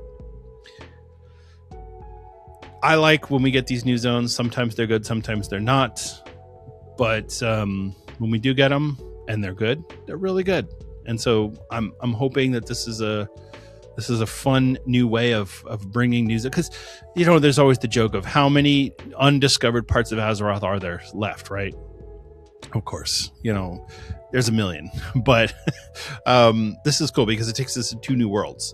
I like when we get these new zones. Sometimes they're good, sometimes they're not. But when we do get them and they're good, they're really good. And so I'm hoping that this is a fun new way of bringing news, because there's always the joke of how many undiscovered parts of Azeroth are there left, right? Of course, there's a million, but this is cool because it takes us to 2 new worlds.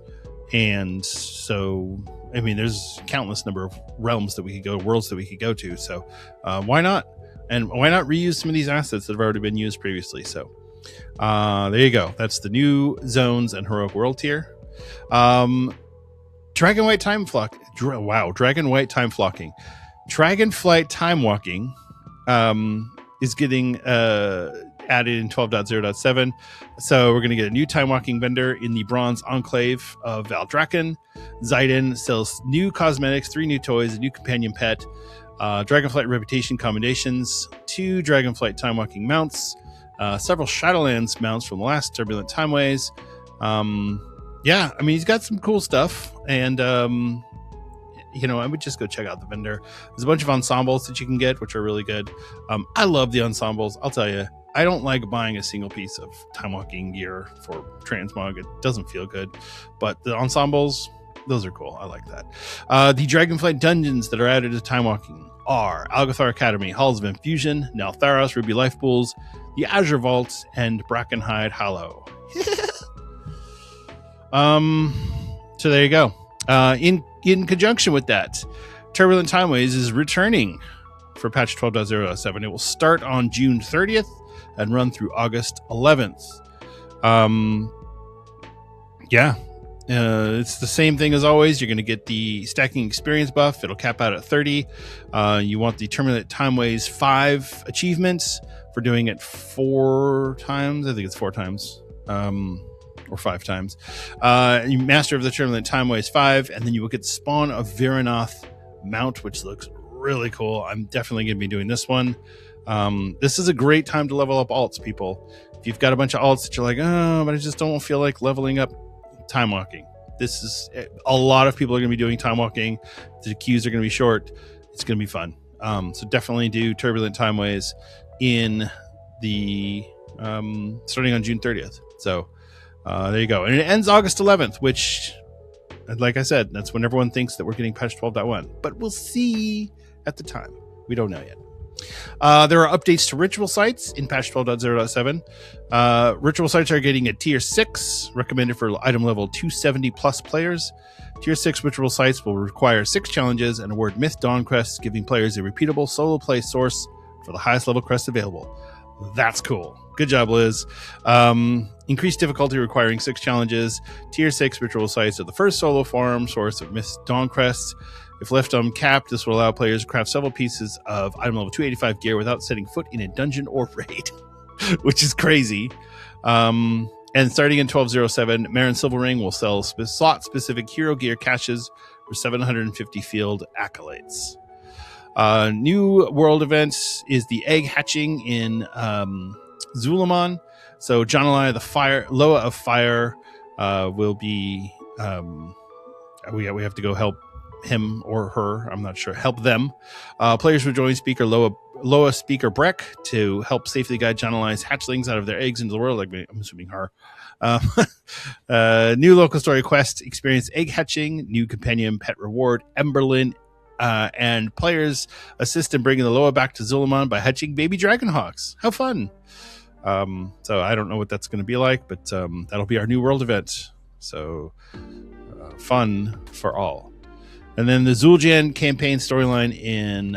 And so, I mean, there's countless number of realms that we could go, worlds that we could go to. So why not? And why not reuse some of these assets that have already been used previously? So there you go. That's the new zones and Heroic World Tier. Dragonflight Time Flock. Wow, Dragonflight Time Flocking. Dragonflight Time Walking is getting added in 12.0.7. So we're going to get a new time walking vendor in the Bronze Enclave of Valdrakken. Zidane sells new cosmetics, 3 new toys, a new companion pet, Dragonflight reputation combinations, 2 Dragonflight time walking mounts, several Shadowlands mounts from the last Turbulent Timeways. Yeah, I mean, he's got some cool stuff, and I would just go check out the vendor. There's a bunch of ensembles that you can get, which are really good. I love the ensembles. I'll tell you, I don't like buying a single piece of time walking gear for transmog. It doesn't feel good, but the ensembles, those are cool. I like that. The Dragonflight dungeons that are added to time walking are Algathar Academy, Halls of Infusion, Naltharos, Ruby Life Pools, the Azure Vault, and Brackenhide Hollow. So there you go. In conjunction with that, Turbulent Timeways is returning for patch 12.0.7. It will start on June 30th and run through August 11th. It's the same thing as always. You're going to get the stacking experience buff. It'll cap out at 30. You want the Turbulent Timeways 5 achievements for doing it 4 times. I think it's 4 times. Or 5 times. You Master of the Turbulent Timeways 5, and then you will get the Spawn of Viranoth mount, which looks really cool. I'm definitely going to be doing this one. This is a great time to level up alts, people. If you've got a bunch of alts that you're like, oh, but I just don't feel like leveling up time walking. This is a lot of people are going to be doing time walking. The queues are going to be short. It's going to be fun. So definitely do Turbulent Timeways in the starting on June 30th. So there you go. And it ends August 11th, which, like I said, that's when everyone thinks that we're getting patch 12.1. But we'll see at the time. We don't know yet. There are updates to ritual sites in patch 12.0.7. Ritual sites are getting a tier 6, recommended for item level 270 plus players. Tier 6 ritual sites will require 6 challenges and award Myth Dawn quests, giving players a repeatable solo play source for the highest level quests available. That's cool. Good job, Liz. Increased difficulty requiring 6 challenges. Tier 6 ritual sites are the first solo farm source of Myth Dawn quests. If left uncapped, this will allow players to craft several pieces of item level 285 gear without setting foot in a dungeon or raid, which is crazy. And starting in 12.0.7, Marin Silverring will sell slot-specific hero gear caches for 750 field accolades. New world events is the egg hatching in Zulaman. So Janalai, the Loa of Fire, will be we have to go help him or her, I'm not sure, help them. Players will join speaker Loa speaker Breck to help safely guide channelized hatchlings out of their eggs into the world, like I'm assuming her. New local story quest, experience egg hatching, new companion pet reward Emberlin, and players assist in bringing the Loa back to Zul'Aman by hatching baby dragonhawks. How fun. So I don't know what that's going to be like, but that'll be our new world event. So fun for all. And then the Zul'Jan campaign storyline in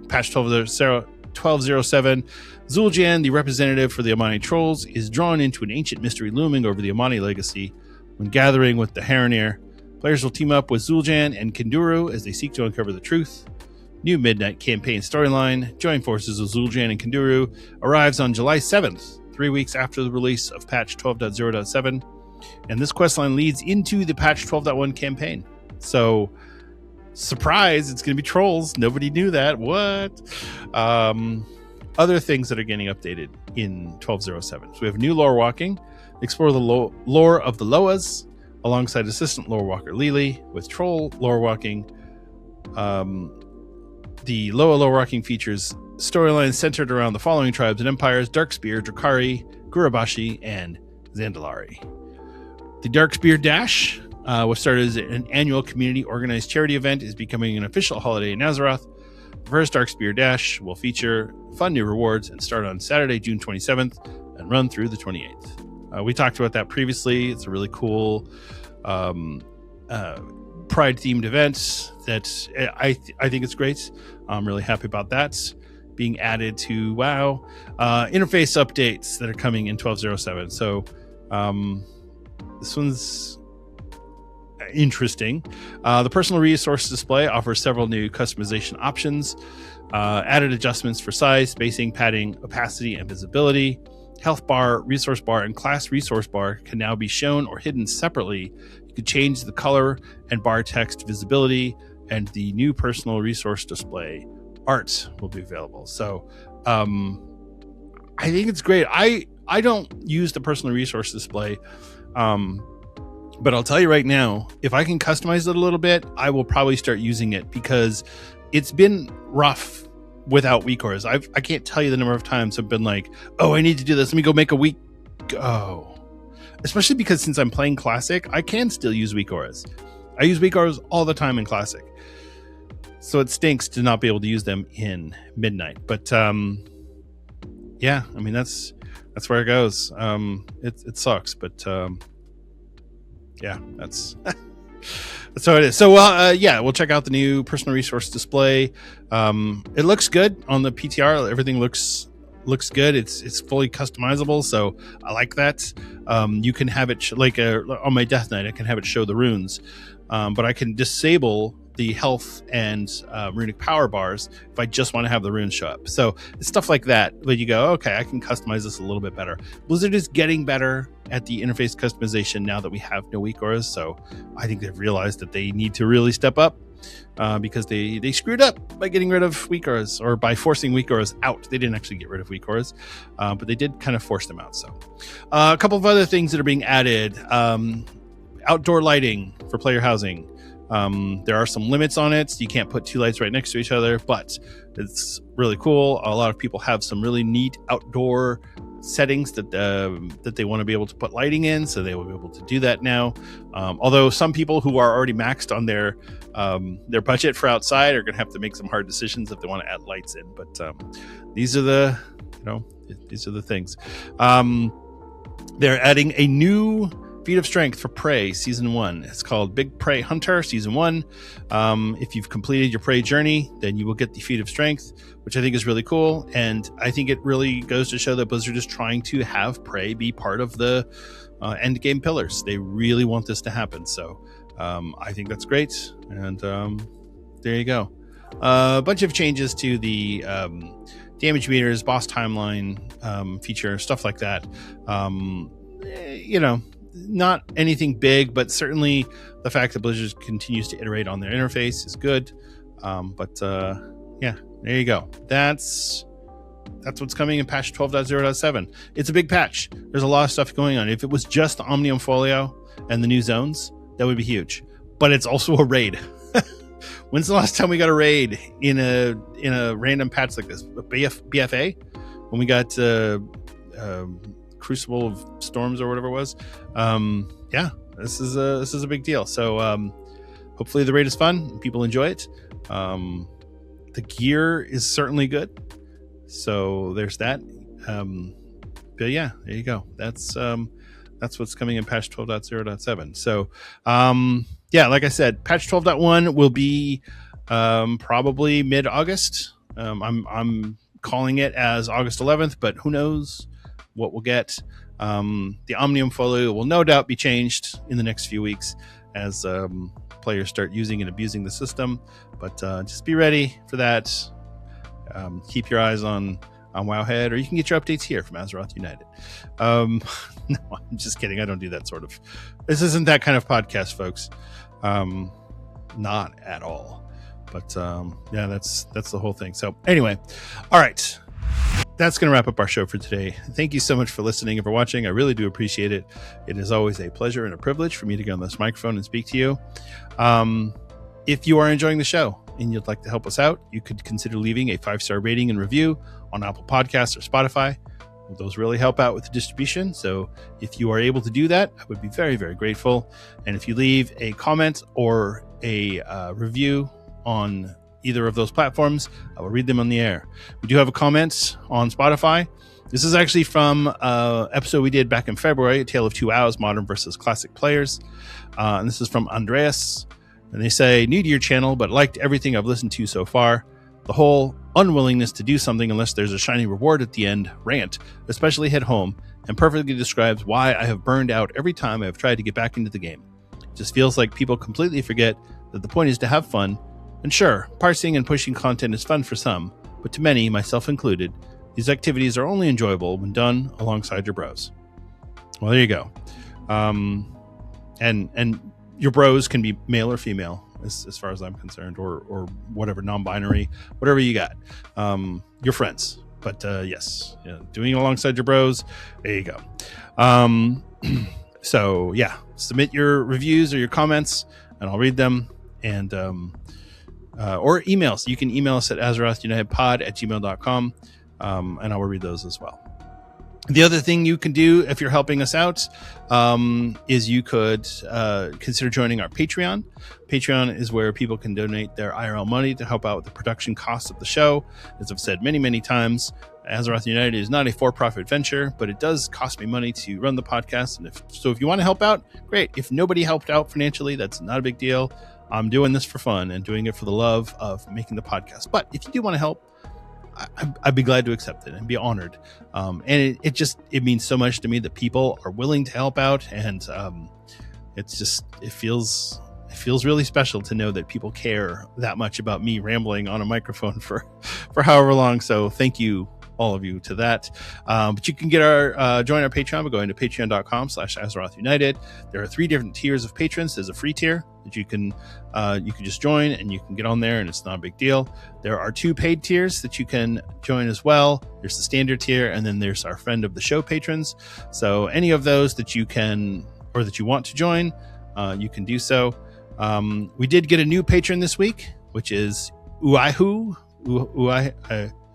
patch 1207. Zul'Jan, the representative for the Amani trolls, is drawn into an ancient mystery looming over the Amani legacy. When gathering with the Haranir, players will team up with Zul'Jan and Kanduru as they seek to uncover the truth. New Midnight campaign storyline, joint forces of Zul'Jan and Kanduru, arrives on July 7th, 3 weeks after the release of patch 12.0.7. And this questline leads into the patch 12.1 campaign. So, surprise, it's going to be trolls. Nobody knew that. What? Other things that are getting updated in 12.07. So we have new lore walking. Explore the lore of the Loas alongside assistant lore walker Lili. With troll lore walking, the Loa lore walking features storylines centered around the following tribes and empires: Darkspear, Drakari, Gurabashi, and Zandalari. The Darkspear Dash, which started as an annual community organized charity event, is becoming an official holiday in Azeroth. The first Darkspear Dash will feature fun new rewards and start on Saturday, June 27th and run through the 28th. We talked about that previously. It's a really cool Pride-themed event that I think it's great. I'm really happy about that being added to WoW. Interface updates that are coming in 12.07. So this one's interesting. The personal resource display offers several new customization options, added adjustments for size, spacing, padding, opacity, and visibility. Health bar, resource bar, and class resource bar can now be shown or hidden separately. You can change the color and bar text visibility, and the new personal resource display art will be available. So I think it's great. I don't use the personal resource display, but I'll tell you right now, if I can customize it a little bit, I will probably start using it, because it's been rough without weak auras. I can't tell you the number of times I've been like, oh, I need to do this. Let me go make a weak. Oh, especially because since I'm playing Classic, I can still use weak auras. I use weak auras all the time in Classic. So it stinks to not be able to use them in Midnight. But yeah, I mean, that's where it goes. It sucks, but yeah, that's that's how it is. So yeah, we'll check out the new personal resource display. It looks good on the PTR. Everything looks good. It's fully customizable, so I like that. You can have it on my Death Knight, I can have it show the runes, but I can disable the health and runic power bars if I just want to have the runes show up. So it's stuff like that. But you go, okay, I can customize this a little bit better. Blizzard is getting better at the interface customization now that we have no weak auras. So I think they've realized that they need to really step up, because they screwed up by getting rid of weak auras, or by forcing weak auras out. They didn't actually get rid of weak auras, but they did kind of force them out. So a couple of other things that are being added. Outdoor lighting for player housing. There are some limits on it. So you can't put two lights right next to each other, but it's really cool. A lot of people have some really neat outdoor settings that they want to be able to put lighting in, so they will be able to do that now. Although some people who are already maxed on their budget for outside are going to have to make some hard decisions if they want to add lights in. But these are the things. They're adding a new feat of strength for Prey Season 1. It's called Big Prey Hunter Season 1. If you've completed your Prey journey, then you will get the feat of strength, which I think is really cool. And I think it really goes to show that Blizzard is trying to have Prey be part of the end game pillars. They really want this to happen. So I think that's great. And there you go. A bunch of changes to the damage meters, boss timeline feature, stuff like that. Not anything big, but certainly the fact that Blizzard continues to iterate on their interface is good. Yeah, there you go. That's what's coming in patch 12.0.7. It's a big patch. There's a lot of stuff going on. If it was just Omnium Folio and the new zones, that would be huge. But it's also a raid. When's the last time we got a raid in a random patch like this? BFA? When we got Crucible of Storms or whatever it was. Yeah, this is a big deal. So hopefully the raid is fun. People enjoy it. The gear is certainly good. So there's that. But yeah, there you go. That's what's coming in patch 12.0.7. So yeah, like I said, patch 12.1 will be probably mid-August. I'm calling it as August 11th, but who knows what we'll get. The Omnium folio will no doubt be changed in the next few weeks as players start using and abusing the system. But just be ready for that. Keep your eyes on Wowhead, or you can get your updates here from Azeroth United. No, I'm just kidding. I don't do that sort of. This isn't that kind of podcast, folks. Not at all. But yeah, that's the whole thing. So anyway, all right. That's going to wrap up our show for today. Thank you so much for listening and for watching. I really do appreciate it. It is always a pleasure and a privilege for me to get on this microphone and speak to you. If you are enjoying the show and you'd like to help us out, you could consider leaving a 5-star rating and review on Apple Podcasts or Spotify. Those really help out with the distribution. So if you are able to do that, I would be very, very grateful. And if you leave a comment or a review on either of those platforms, I will read them on the air. We do have a comment on Spotify. This is actually from an episode we did back in February, A Tale of Two Owls, Modern versus Classic Players. And this is from Andreas. And they say, new to your channel, but liked everything I've listened to so far. The whole unwillingness to do something unless there's a shiny reward at the end rant especially hit home and perfectly describes why I have burned out every time I have tried to get back into the game. It just feels like people completely forget that the point is to have fun. And sure, parsing and pushing content is fun for some, but to many, myself included, these activities are only enjoyable when done alongside your bros. Well, there you go. And your bros can be male or female, as far as I'm concerned, or whatever, non-binary, whatever you got. Your friends. But yes, doing it alongside your bros, there you go. So yeah, submit your reviews or your comments, and I'll read them. And or emails. You can email us at azerothunitedpod@gmail.com, and I will read those as well. The other thing you can do if you're helping us out is you could consider joining our Patreon. Patreon is where people can donate their IRL money to help out with the production costs of the show. As I've said many, many times, Azeroth United is not a for-profit venture, but it does cost me money to run the podcast. And if you want to help out, great. If nobody helped out financially, that's not a big deal. I'm doing this for fun and doing it for the love of making the podcast. But if you do want to help, I'd be glad to accept it and be honored. And it means so much to me that people are willing to help out. And it feels really special to know that people care that much about me rambling on a microphone for however long. So thank you, all of you, to that. But you can get join our Patreon by going to patreon.com/Azeroth United. There are 3 different tiers of patrons. There's a free tier that you can just join and you can get on there, and it's not a big deal. There are 2 paid tiers that you can join as well. There's the standard tier, and then there's our friend of the show patrons. So any of those that you can or that you want to join, you can do so. We did get a new patron this week, which is Uaihu.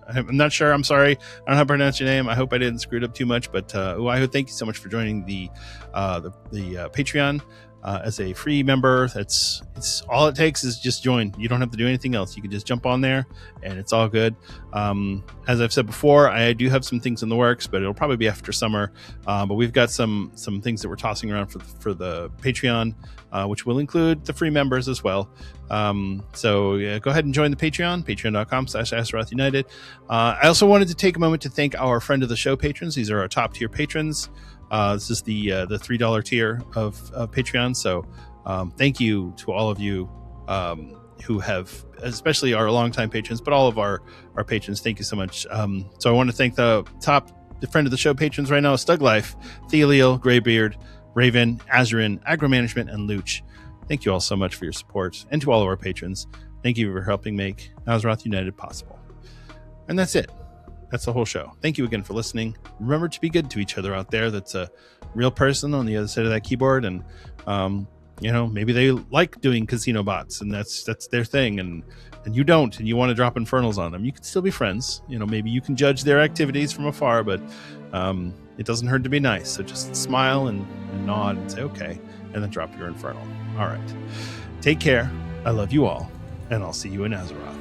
I'm not sure. I'm sorry. I don't know how to pronounce your name. I hope I didn't screw it up too much. But Uaihu, thank you so much for joining the Patreon as a free member. It's all it takes is just join. You don't have to do anything else. You can just jump on there, and it's all good. As I've said before, I do have some things in the works, but it'll probably be after summer. But we've got some things that we're tossing around for the Patreon, which will include the free members as well. So yeah, go ahead and join the Patreon, patreon.com/Azeroth United. I also wanted to take a moment to thank our friend of the show patrons. These are our top tier patrons. This is the $3 tier of Patreon. So thank you to all of you who have, especially our longtime patrons, but all of our patrons. Thank you so much. So I want to thank the friend of the show patrons right now: Stug Life, Theliel, Greybeard, Raven, Azurin, Agro Management, and Luch. Thank you all so much for your support, and to all of our patrons, thank you for helping make Azeroth United possible. And that's it. That's the whole show. Thank you again for listening. Remember to be good to each other out there. That's a real person on the other side of that keyboard. And maybe they like doing casino bots and that's their thing, and you don't, and you want to drop Infernals on them. You can still be friends. Maybe you can judge their activities from afar, but it doesn't hurt to be nice. So just smile and nod and say okay, and then drop your Infernal. All right, take care. I love you all, and I'll see you in Azeroth.